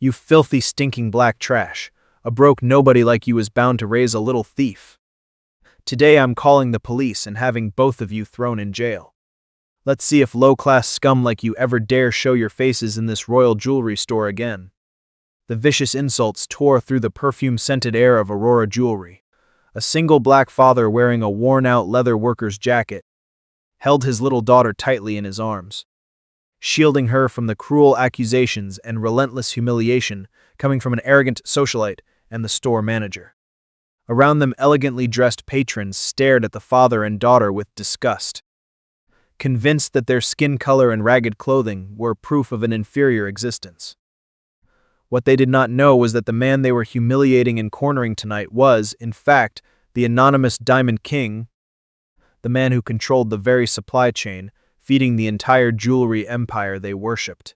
You filthy, stinking black trash. A broke nobody like you is bound to raise a little thief. Today I'm calling the police and having both of you thrown in jail. Let's see if low-class scum like you ever dare show your faces in this royal jewelry store again." The vicious insults tore through the perfume-scented air of Aurora Jewelry. A single black father wearing a worn-out leather worker's jacket held his little daughter tightly in his arms, shielding her from the cruel accusations and relentless humiliation coming from an arrogant socialite and the store manager. Around them, elegantly dressed patrons stared at the father and daughter with disgust, convinced that their skin color and ragged clothing were proof of an inferior existence. What they did not know was that the man they were humiliating and cornering tonight was, in fact, the anonymous Diamond King, the man who controlled the very supply chain, feeding the entire jewelry empire they worshipped.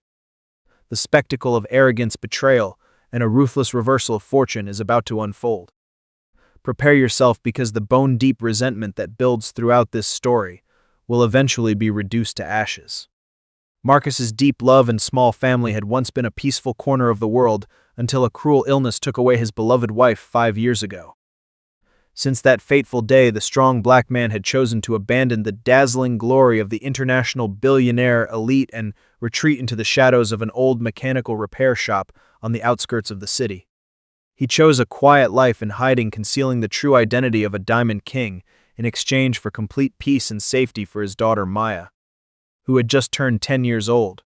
The spectacle of arrogance, betrayal, and a ruthless reversal of fortune is about to unfold. Prepare yourself, because the bone-deep resentment that builds throughout this story will eventually be reduced to ashes. Marcus's deep love and small family had once been a peaceful corner of the world until a cruel illness took away his beloved wife 5 years ago. Since that fateful day, the strong black man had chosen to abandon the dazzling glory of the international billionaire elite and retreat into the shadows of an old mechanical repair shop on the outskirts of the city. He chose a quiet life in hiding, concealing the true identity of a Diamond King in exchange for complete peace and safety for his daughter Maya, who had just turned 10 years old.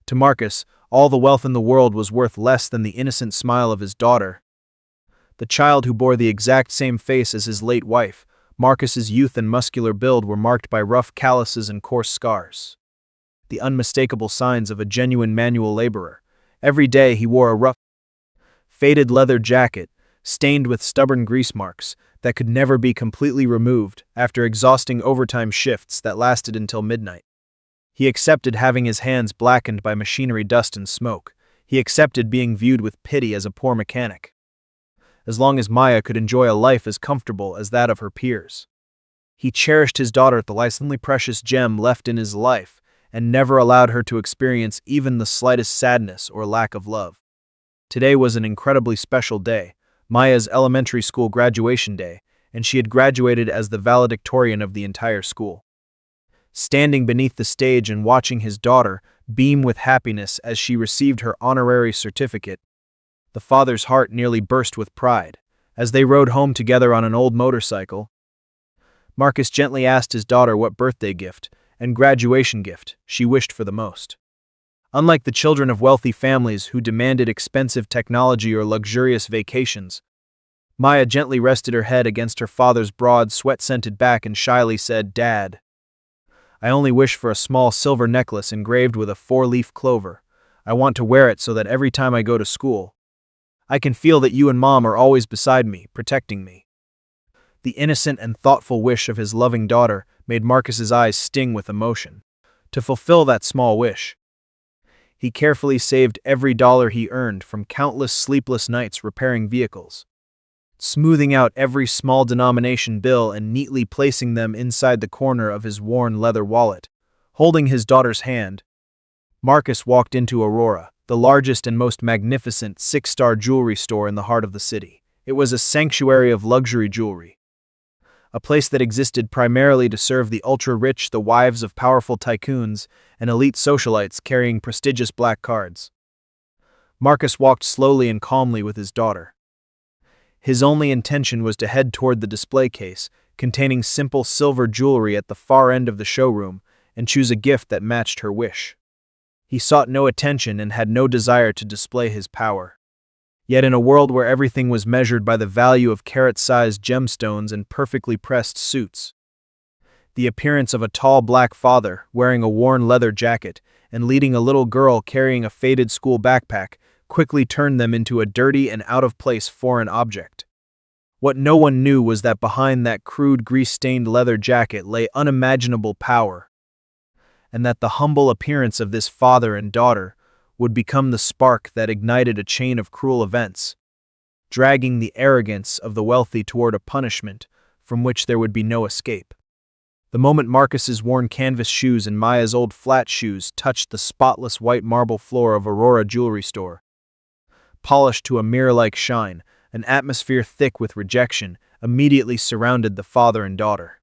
To Marcus, all the wealth in the world was worth less than the innocent smile of his daughter. The child who bore the exact same face as his late wife, Marcus's youth and muscular build were marked by rough calluses and coarse scars, the unmistakable signs of a genuine manual laborer. Every day he wore a rough, faded leather jacket, stained with stubborn grease marks that could never be completely removed after exhausting overtime shifts that lasted until midnight. He accepted having his hands blackened by machinery dust and smoke. He accepted being viewed with pity as a poor mechanic, as long as Maya could enjoy a life as comfortable as that of her peers. He cherished his daughter, the only precious gem left in his life, and never allowed her to experience even the slightest sadness or lack of love. Today was an incredibly special day, Maya's elementary school graduation day, and she had graduated as the valedictorian of the entire school. Standing beneath the stage and watching his daughter beam with happiness as she received her honorary certificate, the father's heart nearly burst with pride. As they rode home together on an old motorcycle, Marcus gently asked his daughter what birthday gift and graduation gift she wished for the most. Unlike the children of wealthy families who demanded expensive technology or luxurious vacations, Maya gently rested her head against her father's broad, sweat-scented back and shyly said, "Dad, I only wish for a small silver necklace engraved with a 4-leaf clover. I want to wear it so that every time I go to school, I can feel that you and Mom are always beside me, protecting me." The innocent and thoughtful wish of his loving daughter made Marcus's eyes sting with emotion. To fulfill that small wish, he carefully saved every dollar he earned from countless sleepless nights repairing vehicles, smoothing out every small denomination bill and neatly placing them inside the corner of his worn leather wallet. Holding his daughter's hand, Marcus walked into Aurora, the largest and most magnificent 6-star jewelry store in the heart of the city. It was a sanctuary of luxury jewelry, a place that existed primarily to serve the ultra-rich, the wives of powerful tycoons, and elite socialites carrying prestigious black cards. Marcus walked slowly and calmly with his daughter. His only intention was to head toward the display case, containing simple silver jewelry at the far end of the showroom, and choose a gift that matched her wish. He sought no attention and had no desire to display his power. Yet in a world where everything was measured by the value of carat-sized gemstones and perfectly pressed suits, the appearance of a tall black father wearing a worn leather jacket and leading a little girl carrying a faded school backpack quickly turned them into a dirty and out-of-place foreign object. What no one knew was that behind that crude grease-stained leather jacket lay unimaginable power, and that the humble appearance of this father and daughter would become the spark that ignited a chain of cruel events, dragging the arrogance of the wealthy toward a punishment from which there would be no escape. The moment Marcus's worn canvas shoes and Maya's old flat shoes touched the spotless white marble floor of Aurora Jewelry Store, polished to a mirror-like shine, an atmosphere thick with rejection, immediately surrounded the father and daughter.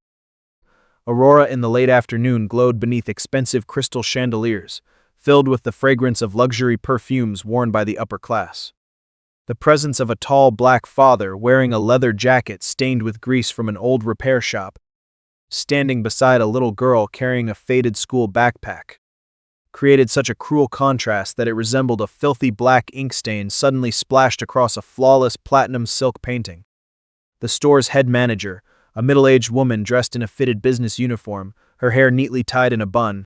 Aurora in the late afternoon glowed beneath expensive crystal chandeliers, filled with the fragrance of luxury perfumes worn by the upper class. The presence of a tall black father wearing a leather jacket stained with grease from an old repair shop, standing beside a little girl carrying a faded school backpack, created such a cruel contrast that it resembled a filthy black ink stain suddenly splashed across a flawless platinum silk painting. The store's head manager, a middle-aged woman dressed in a fitted business uniform, her hair neatly tied in a bun,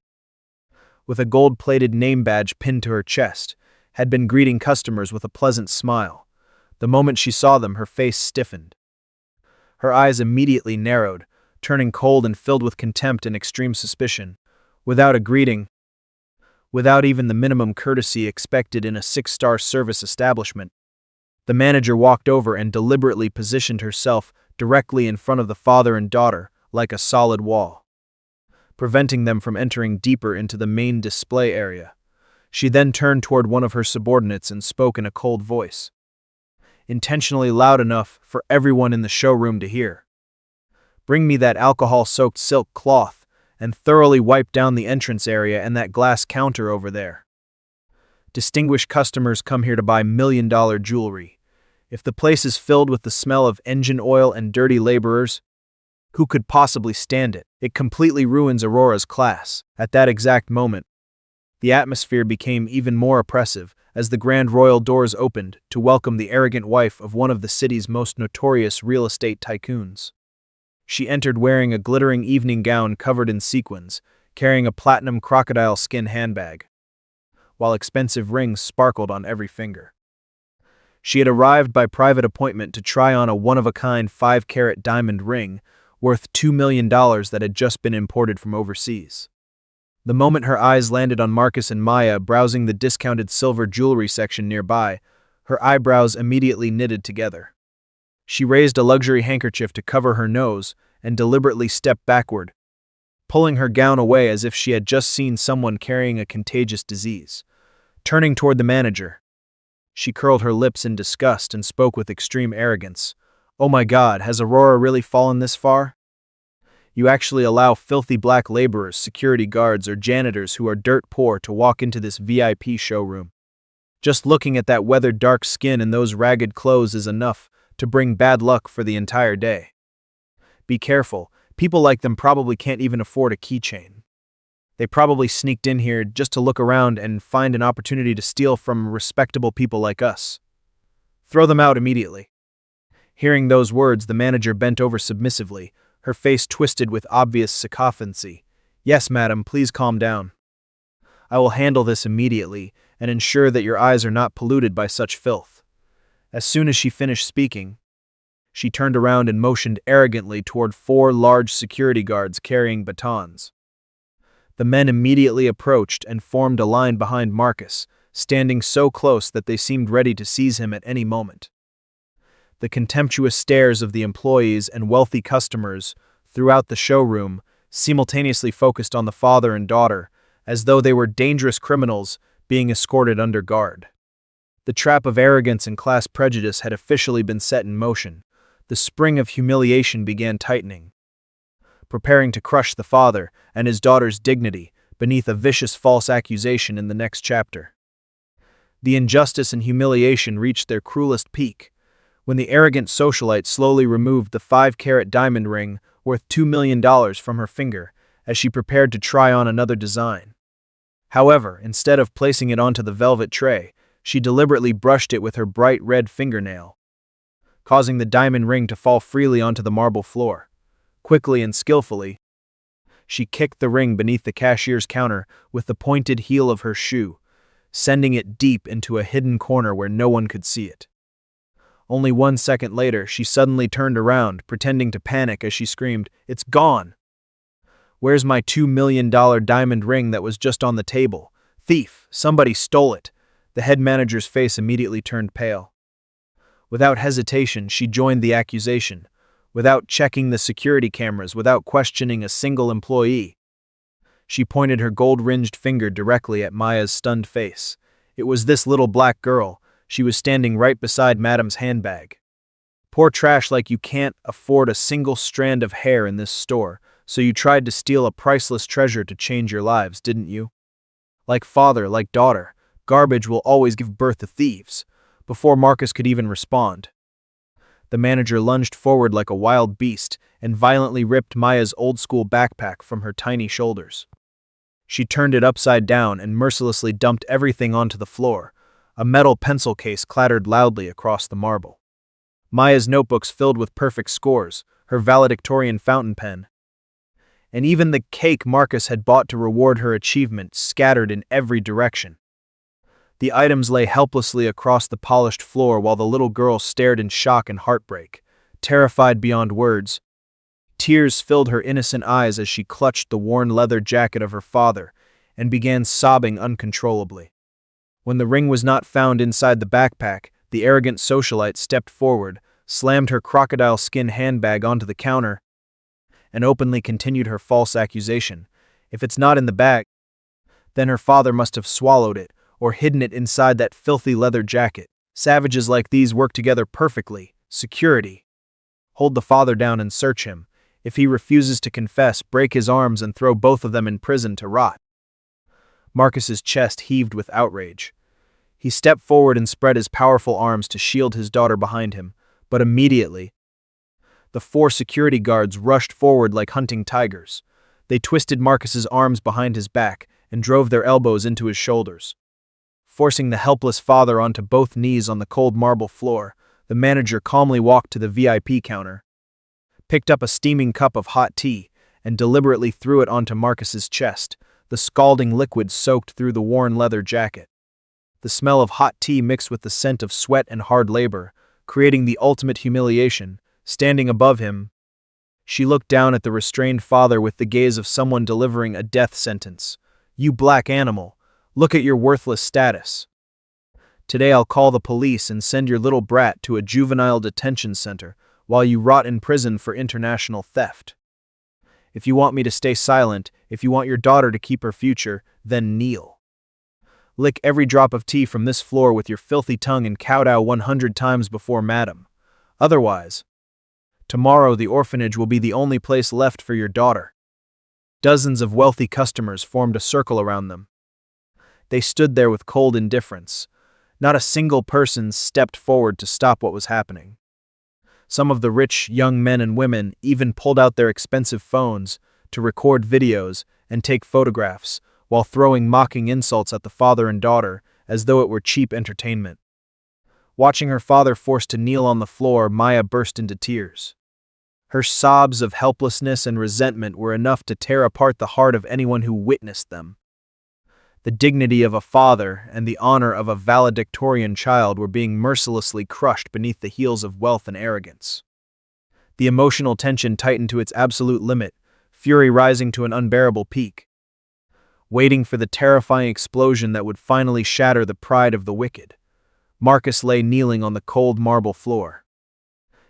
with a gold-plated name badge pinned to her chest, had been greeting customers with a pleasant smile. The moment she saw them, her face stiffened. Her eyes immediately narrowed, turning cold and filled with contempt and extreme suspicion. Without a greeting, without even the minimum courtesy expected in a 6-star service establishment, the manager walked over and deliberately positioned herself directly in front of the father and daughter, like a solid wall, preventing them from entering deeper into the main display area. She then turned toward one of her subordinates and spoke in a cold voice, intentionally loud enough for everyone in the showroom to hear. "Bring me that alcohol-soaked silk cloth, and thoroughly wipe down the entrance area and that glass counter over there. Distinguished customers come here to buy million-dollar jewelry. If the place is filled with the smell of engine oil and dirty laborers, who could possibly stand it? It completely ruins Aurora's class." At that exact moment, the atmosphere became even more oppressive as the grand royal doors opened to welcome the arrogant wife of one of the city's most notorious real estate tycoons. She entered wearing a glittering evening gown covered in sequins, carrying a platinum crocodile skin handbag, while expensive rings sparkled on every finger. She had arrived by private appointment to try on a one-of-a-kind 5-carat diamond ring worth $2 million that had just been imported from overseas. The moment her eyes landed on Marcus and Maya browsing the discounted silver jewelry section nearby, her eyebrows immediately knitted together. She raised a luxury handkerchief to cover her nose and deliberately stepped backward, pulling her gown away as if she had just seen someone carrying a contagious disease. Turning toward the manager, she curled her lips in disgust and spoke with extreme arrogance. "Oh my God, has Aurora really fallen this far? You actually allow filthy black laborers, security guards, or janitors who are dirt poor to walk into this VIP showroom. Just looking at that weathered dark skin and those ragged clothes is enough to bring bad luck for the entire day. Be careful, people like them probably can't even afford a keychain. They probably sneaked in here just to look around and find an opportunity to steal from respectable people like us. Throw them out immediately." Hearing those words, the manager bent over submissively, her face twisted with obvious sycophancy. "Yes, madam, please calm down. I will handle this immediately and ensure that your eyes are not polluted by such filth." As soon as she finished speaking, she turned around and motioned arrogantly toward 4 large security guards carrying batons. The men immediately approached and formed a line behind Marcus, standing so close that they seemed ready to seize him at any moment. The contemptuous stares of the employees and wealthy customers throughout the showroom simultaneously focused on the father and daughter, as though they were dangerous criminals being escorted under guard. The trap of arrogance and class prejudice had officially been set in motion. The spring of humiliation began tightening, preparing to crush the father and his daughter's dignity beneath a vicious false accusation in the next chapter. The injustice and humiliation reached their cruelest peak when the arrogant socialite slowly removed the 5-carat diamond ring worth $2 million from her finger as she prepared to try on another design. However, instead of placing it onto the velvet tray, she deliberately brushed it with her bright red fingernail, causing the diamond ring to fall freely onto the marble floor. Quickly and skillfully, she kicked the ring beneath the cashier's counter with the pointed heel of her shoe, sending it deep into a hidden corner where no one could see it. Only 1 second later, she suddenly turned around, pretending to panic as she screamed, "It's gone! Where's my $2 million diamond ring that was just on the table? Thief! Somebody stole it!" The head manager's face immediately turned pale. Without hesitation, she joined the accusation. Without checking the security cameras, without questioning a single employee, she pointed her gold-ringed finger directly at Maya's stunned face. It was this little black girl, She was standing right beside Madam's handbag. Poor trash, like you can't afford a single strand of hair in this store, so you tried to steal a priceless treasure to change your lives, didn't you? Like father, like daughter, garbage will always give birth to thieves. Before Marcus could even respond, the manager lunged forward like a wild beast and violently ripped Maya's old-school backpack from her tiny shoulders. She turned it upside down and mercilessly dumped everything onto the floor. A metal pencil case clattered loudly across the marble. Maya's notebooks filled with perfect scores, her valedictorian fountain pen, and even the cake Marcus had bought to reward her achievement scattered in every direction. The items lay helplessly across the polished floor while the little girl stared in shock and heartbreak, terrified beyond words. Tears filled her innocent eyes as she clutched the worn leather jacket of her father and began sobbing uncontrollably. When the ring was not found inside the backpack, the arrogant socialite stepped forward, slammed her crocodile skin handbag onto the counter, and openly continued her false accusation. If it's not in the bag, then her father must have swallowed it or hidden it inside that filthy leather jacket. Savages like these work together perfectly. Security. Hold the father down and search him. If he refuses to confess, break his arms and throw both of them in prison to rot. Marcus's chest heaved with outrage. He stepped forward and spread his powerful arms to shield his daughter behind him, but immediately, the 4 security guards rushed forward like hunting tigers. They twisted Marcus's arms behind his back and drove their elbows into his shoulders. Forcing the helpless father onto both knees on the cold marble floor, the manager calmly walked to the VIP counter, picked up a steaming cup of hot tea, and deliberately threw it onto Marcus's chest. The scalding liquid soaked through the worn leather jacket. The smell of hot tea mixed with the scent of sweat and hard labor, creating the ultimate humiliation. Standing above him, she looked down at the restrained father with the gaze of someone delivering a death sentence. You black animal, look at your worthless status. Today I'll call the police and send your little brat to a juvenile detention center while you rot in prison for international theft. If you want me to stay silent, if you want your daughter to keep her future, then kneel. Lick every drop of tea from this floor with your filthy tongue and kowtow 100 times before Madam. Otherwise, tomorrow the orphanage will be the only place left for your daughter. Dozens of wealthy customers formed a circle around them. They stood there with cold indifference. Not a single person stepped forward to stop what was happening. Some of the rich young men and women even pulled out their expensive phones to record videos and take photographs, while throwing mocking insults at the father and daughter as though it were cheap entertainment. Watching her father forced to kneel on the floor, Maya burst into tears. Her sobs of helplessness and resentment were enough to tear apart the heart of anyone who witnessed them. The dignity of a father and the honor of a valedictorian child were being mercilessly crushed beneath the heels of wealth and arrogance. The emotional tension tightened to its absolute limit, fury rising to an unbearable peak, waiting for the terrifying explosion that would finally shatter the pride of the wicked. Marcus lay kneeling on the cold marble floor,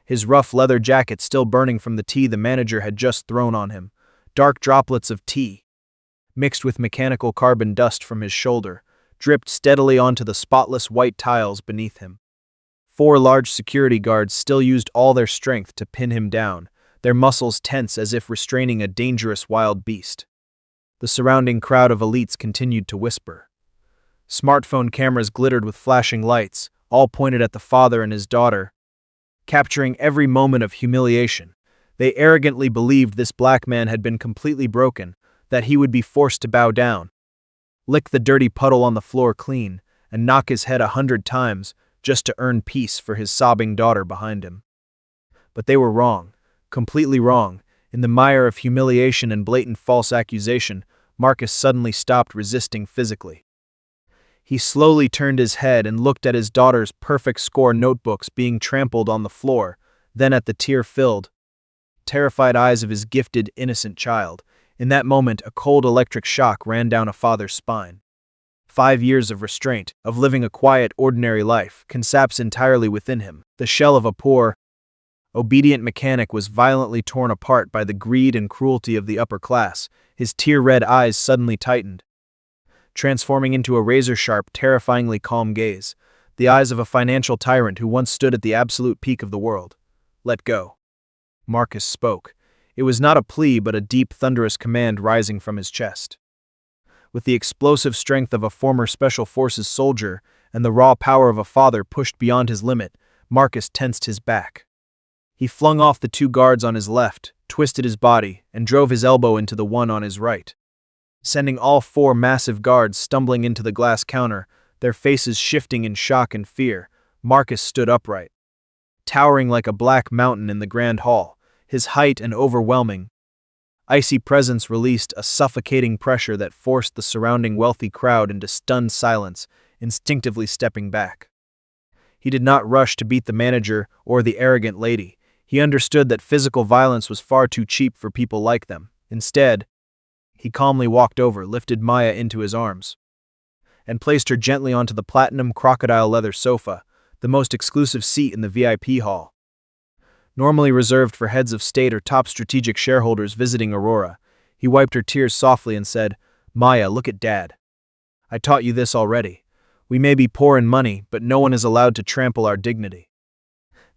his rough leather jacket still burning from the tea the manager had just thrown on him. Dark droplets of tea, mixed with mechanical carbon dust from his shoulder, dripped steadily onto the spotless white tiles beneath him. 4 large security guards still used all their strength to pin him down, their muscles tense as if restraining a dangerous wild beast. The surrounding crowd of elites continued to whisper. Smartphone cameras glittered with flashing lights, all pointed at the father and his daughter, capturing every moment of humiliation. They arrogantly believed this black man had been completely broken, that he would be forced to bow down, lick the dirty puddle on the floor clean, and knock his head 100 times just to earn peace for his sobbing daughter behind him. But they were wrong, completely wrong. In the mire of humiliation and blatant false accusation, Marcus suddenly stopped resisting physically. He slowly turned his head and looked at his daughter's perfect score notebooks being trampled on the floor, then at the tear-filled, terrified eyes of his gifted, innocent child. In that moment, a cold electric shock ran down a father's spine. 5 years of restraint, of living a quiet, ordinary life, collapsed entirely within him. The shell of a poor, obedient mechanic was violently torn apart by the greed and cruelty of the upper class. His tear-red eyes suddenly tightened, transforming into a razor-sharp, terrifyingly calm gaze. the eyes of a financial tyrant who once stood at the absolute peak of the world. Let go. Marcus spoke. It was not a plea but a deep, thunderous command rising from his chest. With the explosive strength of a former Special Forces soldier and the raw power of a father pushed beyond his limit, Marcus tensed his back. He flung off the 2 guards on his left, twisted his body, and drove his elbow into the one on his right. Sending all 4 massive guards stumbling into the glass counter, their faces shifting in shock and fear, Marcus stood upright. Towering like a black mountain in the grand hall, his height and overwhelming, icy presence released a suffocating pressure that forced the surrounding wealthy crowd into stunned silence, instinctively stepping back. He did not rush to beat the manager or the arrogant lady. He understood that physical violence was far too cheap for people like them. Instead, he calmly walked over, lifted Maya into his arms, and placed her gently onto the platinum crocodile leather sofa, the most exclusive seat in the VIP hall. Normally reserved for heads of state or top strategic shareholders visiting Aurora, he wiped her tears softly and said, "Maya, look at Dad. I taught you this already. We may be poor in money, but no one is allowed to trample our dignity."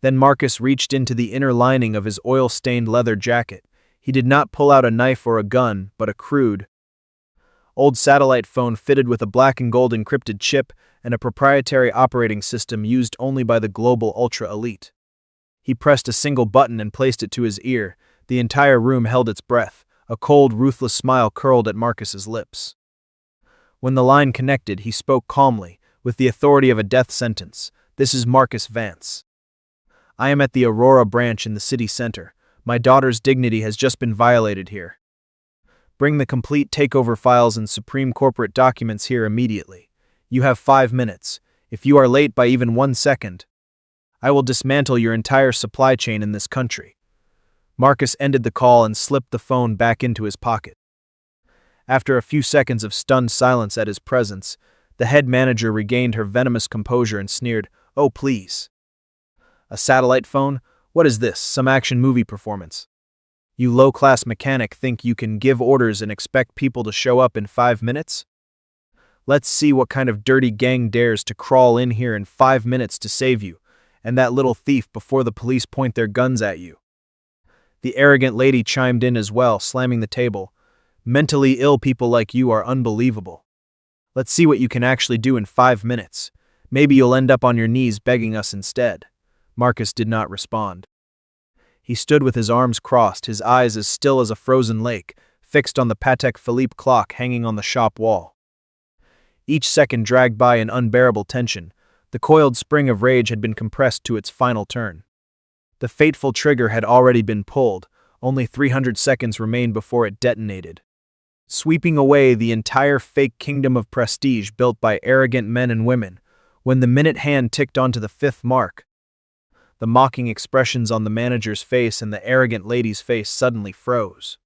Then Marcus reached into the inner lining of his oil-stained leather jacket. He did not pull out a knife or a gun, but a crude, old satellite phone fitted with a black and gold encrypted chip and a proprietary operating system used only by the global ultra-elite. He pressed a single button and placed it to his ear. The entire room held its breath. A cold, ruthless smile curled at Marcus's lips. When the line connected, he spoke calmly, with the authority of a death sentence. "This is Marcus Vance. I am at the Aurora branch in the city center. My daughter's dignity has just been violated here. Bring the complete takeover files and supreme corporate documents here immediately. You have 5 minutes. If you are late by even 1 second, I will dismantle your entire supply chain in this country." Marcus ended the call and slipped the phone back into his pocket. After a few seconds of stunned silence at his presence, the head manager regained her venomous composure and sneered, "Oh, please. A satellite phone? What is this, some action movie performance? You low-class mechanic think you can give orders and expect people to show up in 5 minutes? Let's see what kind of dirty gang dares to crawl in here in 5 minutes to save you, and that little thief before the police point their guns at you." The arrogant lady chimed in as well, slamming the table. "Mentally ill people like you are unbelievable. Let's see what you can actually do in 5 minutes. Maybe you'll end up on your knees begging us instead." Marcus did not respond. He stood with his arms crossed, his eyes as still as a frozen lake, fixed on the Patek Philippe clock hanging on the shop wall. Each second dragged by in unbearable tension. The coiled spring of rage had been compressed to its final turn. The fateful trigger had already been pulled. Only 300 seconds remained before it detonated, sweeping away the entire fake kingdom of prestige built by arrogant men and women. When the minute hand ticked onto the 5th mark, the mocking expressions on the manager's face and the arrogant lady's face suddenly froze.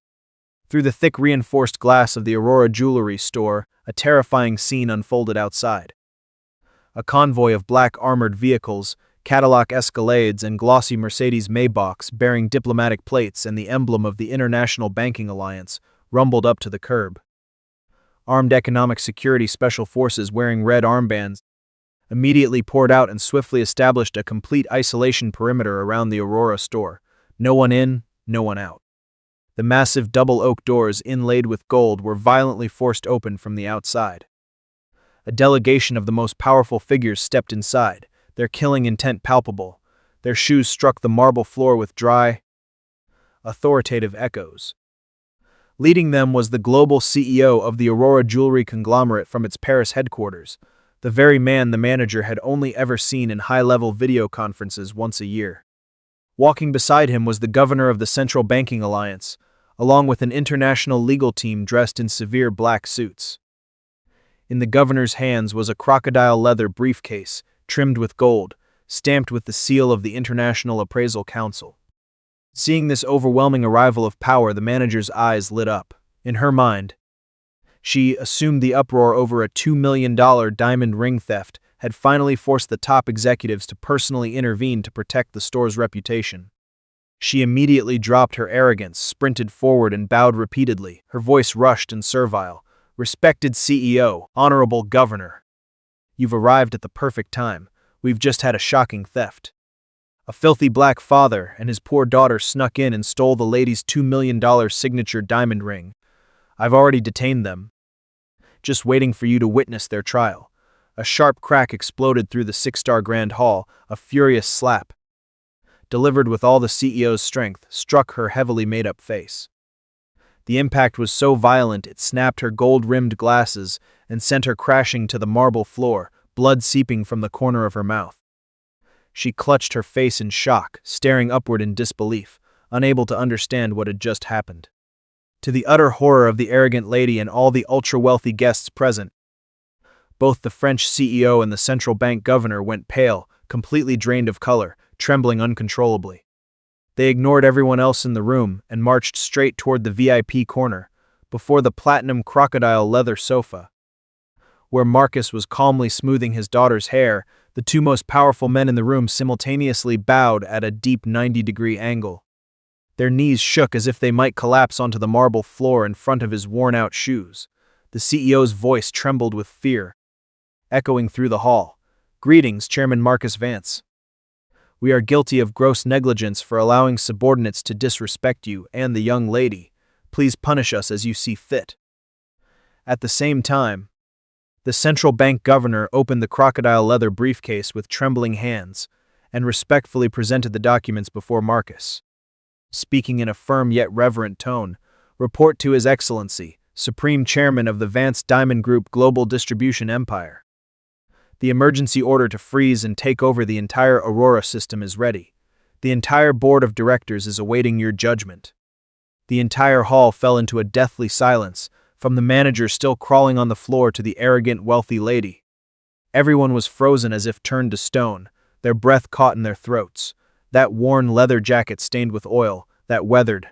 Through the thick reinforced glass of the Aurora jewelry store, a terrifying scene unfolded outside. A convoy of black armored vehicles, Cadillac Escalades and glossy Mercedes Maybachs bearing diplomatic plates and the emblem of the International Banking Alliance, rumbled up to the curb. Armed Economic Security Special Forces wearing red armbands immediately poured out and swiftly established a complete isolation perimeter around the Aurora store. No one in, no one out. The massive double oak doors inlaid with gold were violently forced open from the outside. A delegation of the most powerful figures stepped inside, their killing intent palpable. Their shoes struck the marble floor with dry, authoritative echoes. Leading them was the global CEO of the Aurora jewelry conglomerate from its Paris headquarters, the very man the manager had only ever seen in high-level video conferences once a year. Walking beside him was the governor of the Central Banking Alliance, along with an international legal team dressed in severe black suits. In the governor's hands was a crocodile leather briefcase, trimmed with gold, stamped with the seal of the International Appraisal Council. Seeing this overwhelming arrival of power, the manager's eyes lit up. In her mind, she assumed the uproar over a $2 million diamond ring theft had finally forced the top executives to personally intervene to protect the store's reputation. She immediately dropped her arrogance, sprinted forward and bowed repeatedly, her voice rushed and servile. "Respected CEO, honorable governor, you've arrived at the perfect time. We've just had a shocking theft. A filthy black father and his poor daughter snuck in and stole the lady's $2 million signature diamond ring. I've already detained them, just waiting for you to witness their trial." A sharp crack exploded through the six-star Grand Hall. A furious slap, delivered with all the CEO's strength, struck her heavily made-up face. The impact was so violent it snapped her gold-rimmed glasses and sent her crashing to the marble floor, blood seeping from the corner of her mouth. She clutched her face in shock, staring upward in disbelief, unable to understand what had just happened. To the utter horror of the arrogant lady and all the ultra-wealthy guests present, both the French CEO and the central bank governor went pale, completely drained of color, trembling uncontrollably. They ignored everyone else in the room and marched straight toward the VIP corner, before the platinum crocodile leather sofa. Where Marcus was calmly smoothing his daughter's hair, the two most powerful men in the room simultaneously bowed at a deep 90-degree angle. Their knees shook as if they might collapse onto the marble floor in front of his worn-out shoes. The CEO's voice trembled with fear, echoing through the hall. "Greetings, Chairman Marcus Vance. We are guilty of gross negligence for allowing subordinates to disrespect you and the young lady. Please punish us as you see fit." At the same time, the central bank governor opened the crocodile leather briefcase with trembling hands and respectfully presented the documents before Marcus. Speaking in a firm yet reverent tone, "Report to His Excellency, Supreme Chairman of the Vance Diamond Group Global Distribution Empire. The emergency order to freeze and take over the entire Aurora system is ready. The entire board of directors is awaiting your judgment." The entire hall fell into a deathly silence, from the manager still crawling on the floor to the arrogant, wealthy lady. Everyone was frozen as if turned to stone, their breath caught in their throats. That worn leather jacket stained with oil, that weathered,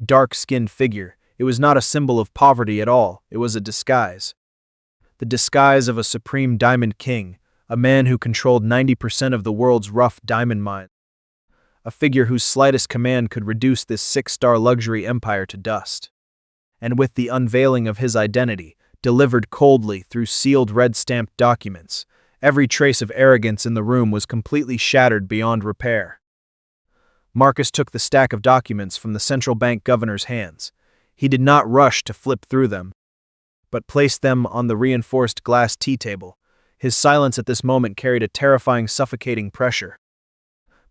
dark-skinned figure, it was not a symbol of poverty at all, it was a disguise. The disguise of a supreme diamond king, a man who controlled 90% of the world's rough diamond mines. A figure whose slightest command could reduce this six-star luxury empire to dust. And with the unveiling of his identity, delivered coldly through sealed red-stamped documents, every trace of arrogance in the room was completely shattered beyond repair. Marcus took the stack of documents from the central bank governor's hands. He did not rush to flip through them, but placed them on the reinforced glass tea table. His silence at this moment carried a terrifying, suffocating pressure.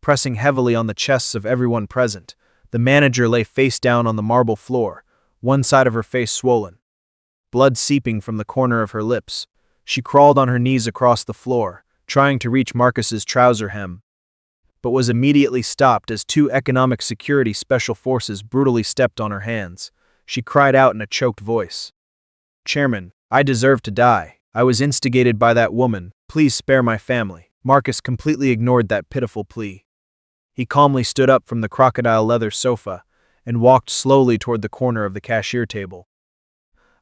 Pressing heavily on the chests of everyone present, the manager lay face down on the marble floor, one side of her face swollen, blood seeping from the corner of her lips. She crawled on her knees across the floor, trying to reach Marcus's trouser hem, but was immediately stopped as two economic security special forces brutally stepped on her hands. She cried out in a choked voice, "Chairman, I deserve to die. I was instigated by that woman. Please spare my family." Marcus completely ignored that pitiful plea. He calmly stood up from the crocodile leather sofa and walked slowly toward the corner of the cashier table,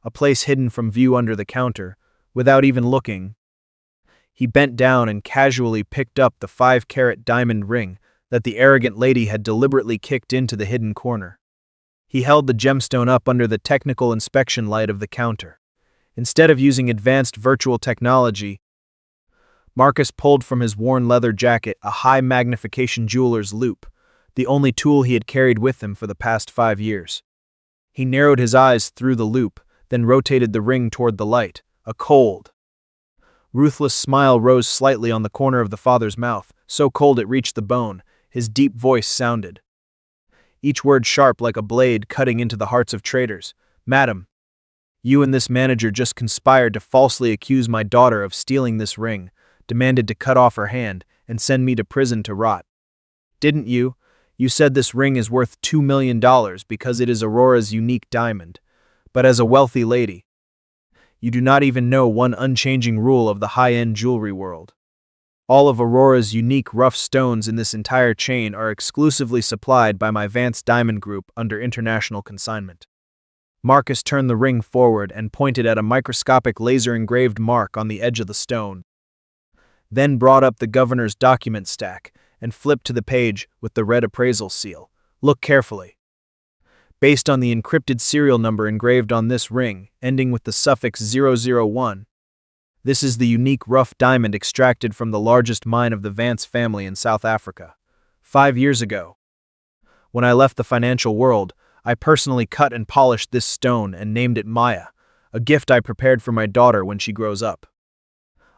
a place hidden from view under the counter. Without even looking, he bent down and casually picked up the 5-carat diamond ring that the arrogant lady had deliberately kicked into the hidden corner. He held the gemstone up under the technical inspection light of the counter. Instead of using advanced virtual technology, Marcus pulled from his worn leather jacket a high-magnification jeweler's loupe, the only tool he had carried with him for the past 5 years. He narrowed his eyes through the loupe, then rotated the ring toward the light. A cold, ruthless smile rose slightly on the corner of the father's mouth, so cold it reached the bone. His deep voice sounded, each word sharp like a blade cutting into the hearts of traitors. "Madam, you and this manager just conspired to falsely accuse my daughter of stealing this ring, demanded to cut off her hand, and send me to prison to rot. Didn't you? You said this ring is worth $2 million because it is Aurora's unique diamond. But as a wealthy lady, you do not even know one unchanging rule of the high-end jewelry world. All of Aurora's unique rough stones in this entire chain are exclusively supplied by my Vance Diamond Group under international consignment." Marcus turned the ring forward and pointed at a microscopic laser-engraved mark on the edge of the stone, then brought up the governor's document stack and flipped to the page with the red appraisal seal. "Look carefully. Based on the encrypted serial number engraved on this ring, ending with the suffix 001, This is the unique rough diamond extracted from the largest mine of the Vance family in South Africa. 5 years ago, when I left the financial world, I personally cut and polished this stone and named it Maya, a gift I prepared for my daughter when she grows up.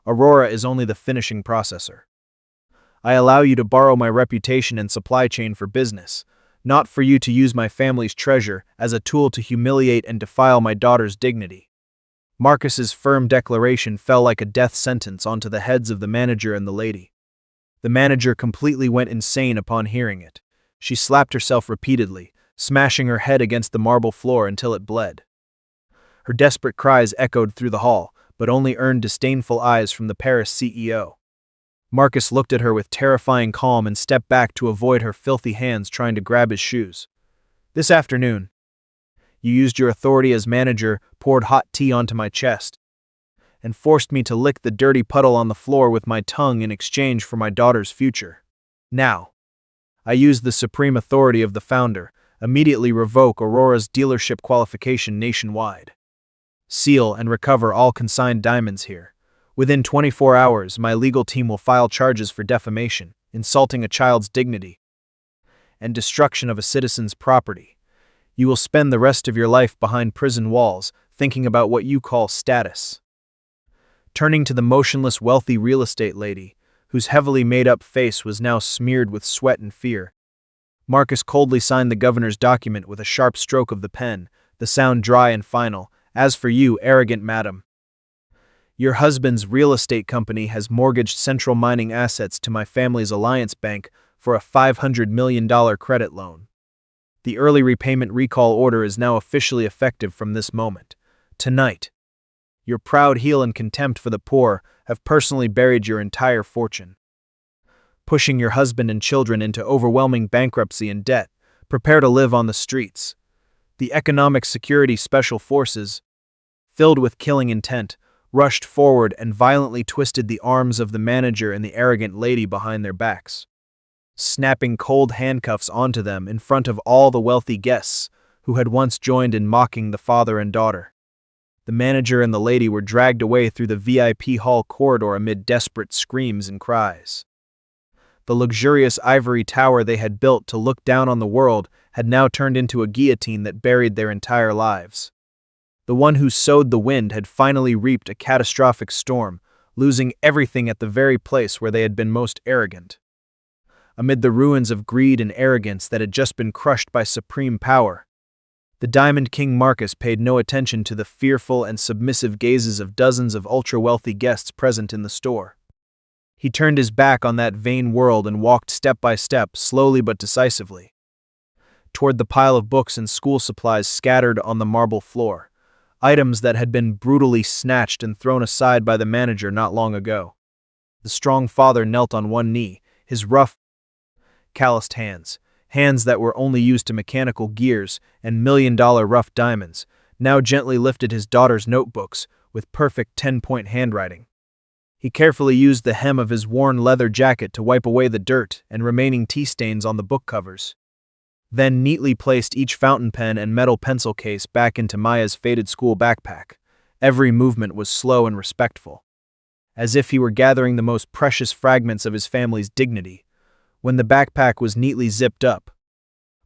Aurora is only the finishing processor. I allow you to borrow my reputation and supply chain for business, not for you to use my family's treasure as a tool to humiliate and defile my daughter's dignity. Marcus's firm declaration fell like a death sentence onto the heads of the manager and the lady. The manager completely went insane upon hearing it. She slapped herself repeatedly, smashing her head against the marble floor until it bled. Her desperate cries echoed through the hall, but only earned disdainful eyes from the Paris CEO. Marcus looked at her with terrifying calm and stepped back to avoid her filthy hands trying to grab his shoes. This afternoon, you used your authority as manager, poured hot tea onto my chest, and forced me to lick the dirty puddle on the floor with my tongue in exchange for my daughter's future. Now, I use the supreme authority of the founder, immediately revoke Aurora's dealership qualification nationwide. Seal and recover all consigned diamonds here. Within 24 hours, my legal team will file charges for defamation, insulting a child's dignity, and destruction of a citizen's property. You will spend the rest of your life behind prison walls, thinking about what you call status. Turning to the motionless, wealthy real estate lady, whose heavily made-up face was now smeared with sweat and fear, Marcus coldly signed the governor's document with a sharp stroke of the pen, the sound dry and final. As for you, arrogant madam, your husband's real estate company has mortgaged Central Mining assets to my family's Alliance Bank for a $500 million credit loan. The early repayment recall order is now officially effective from this moment. Tonight, your proud heel and contempt for the poor have personally buried your entire fortune. Pushing your husband and children into overwhelming bankruptcy and debt, prepare to live on the streets. The Economic Security Special Forces, filled with killing intent, rushed forward and violently twisted the arms of the manager and the arrogant lady behind their backs, snapping cold handcuffs onto them in front of all the wealthy guests who had once joined in mocking the father and daughter. The manager and the lady were dragged away through the VIP hall corridor amid desperate screams and cries. The luxurious ivory tower they had built to look down on the world had now turned into a guillotine that buried their entire lives. The one who sowed the wind had finally reaped a catastrophic storm, losing everything at the very place where they had been most arrogant. Amid the ruins of greed and arrogance that had just been crushed by supreme power, the Diamond King Marcus paid no attention to the fearful and submissive gazes of dozens of ultra-wealthy guests present in the store. He turned his back on that vain world and walked step by step, slowly but decisively, toward the pile of books and school supplies scattered on the marble floor, items that had been brutally snatched and thrown aside by the manager not long ago. The strong father knelt on one knee, his rough, calloused hands that were only used to mechanical gears and million-dollar rough diamonds, now gently lifted his daughter's notebooks with perfect 10-point handwriting. He carefully used the hem of his worn leather jacket to wipe away the dirt and remaining tea stains on the book covers, then neatly placed each fountain pen and metal pencil case back into Maya's faded school backpack. Every movement was slow and respectful, as if he were gathering the most precious fragments of his family's dignity. When the backpack was neatly zipped up,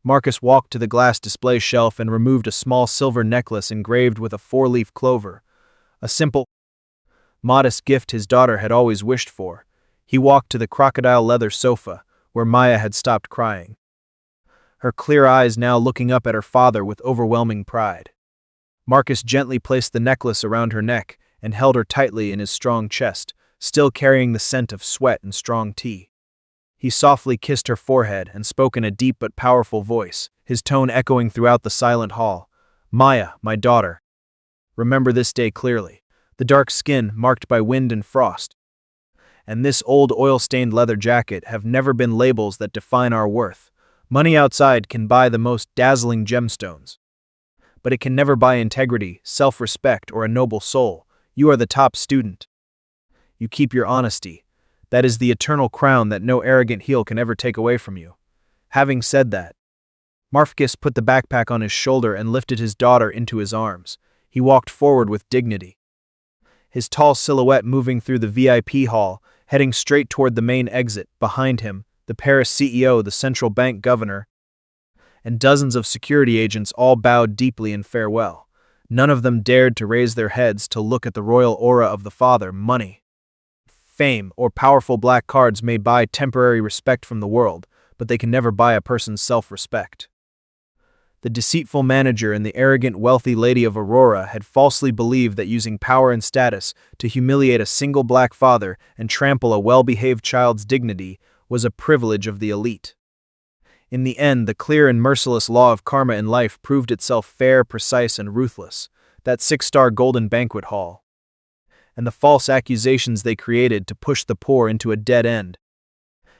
Marcus walked to the glass display shelf and removed a small silver necklace engraved with a 4-leaf clover, a simple, modest gift his daughter had always wished for. He walked to the crocodile leather sofa, where Maya had stopped crying, her clear eyes now looking up at her father with overwhelming pride. Marcus gently placed the necklace around her neck and held her tightly in his strong chest, still carrying the scent of sweat and strong tea. He softly kissed her forehead and spoke in a deep but powerful voice, his tone echoing throughout the silent hall. Maya, my daughter, remember this day clearly. The dark skin marked by wind and frost, and this old oil-stained leather jacket have never been labels that define our worth. Money outside can buy the most dazzling gemstones, but it can never buy integrity, self-respect, or a noble soul. You are the top student. You keep your honesty. That is the eternal crown that no arrogant heel can ever take away from you. Having said that, Marcus put the backpack on his shoulder and lifted his daughter into his arms. He walked forward with dignity, his tall silhouette moving through the VIP hall, heading straight toward the main exit. Behind him, the Paris CEO, the central bank governor, and dozens of security agents all bowed deeply in farewell. None of them dared to raise their heads to look at the royal aura of the father. Money, fame, or powerful black cards may buy temporary respect from the world, but they can never buy a person's self-respect. The deceitful manager and the arrogant wealthy lady of Aurora had falsely believed that using power and status to humiliate a single black father and trample a well-behaved child's dignity was a privilege of the elite. In the end, the clear and merciless law of karma in life proved itself fair, precise, and ruthless. That 6-star golden banquet hall, and the false accusations they created to push the poor into a dead end,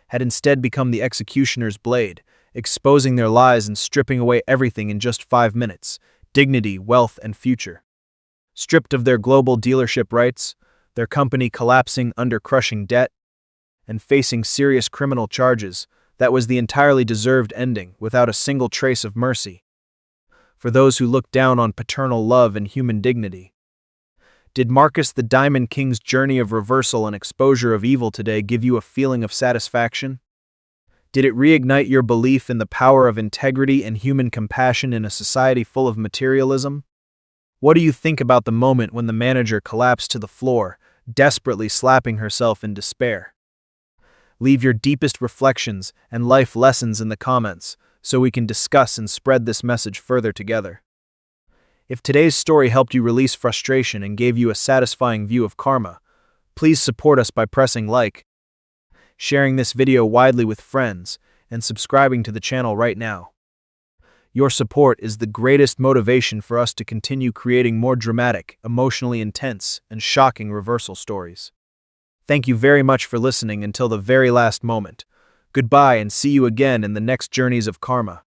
had instead become the executioner's blade, exposing their lies and stripping away everything in just 5 minutes: dignity, wealth, and future. Stripped of their global dealership rights, their company collapsing under crushing debt, and facing serious criminal charges, that was the entirely deserved ending, without a single trace of mercy for those who looked down on paternal love and human dignity. Did Marcus the Diamond King's journey of reversal and exposure of evil today give you a feeling of satisfaction? Did it reignite your belief in the power of integrity and human compassion in a society full of materialism? What do you think about the moment when the manager collapsed to the floor, desperately slapping herself in despair? Leave your deepest reflections and life lessons in the comments so we can discuss and spread this message further together. If today's story helped you release frustration and gave you a satisfying view of karma, please support us by pressing like, sharing this video widely with friends, and subscribing to the channel right now. Your support is the greatest motivation for us to continue creating more dramatic, emotionally intense, and shocking reversal stories. Thank you very much for listening until the very last moment. Goodbye and see you again in the next journeys of karma.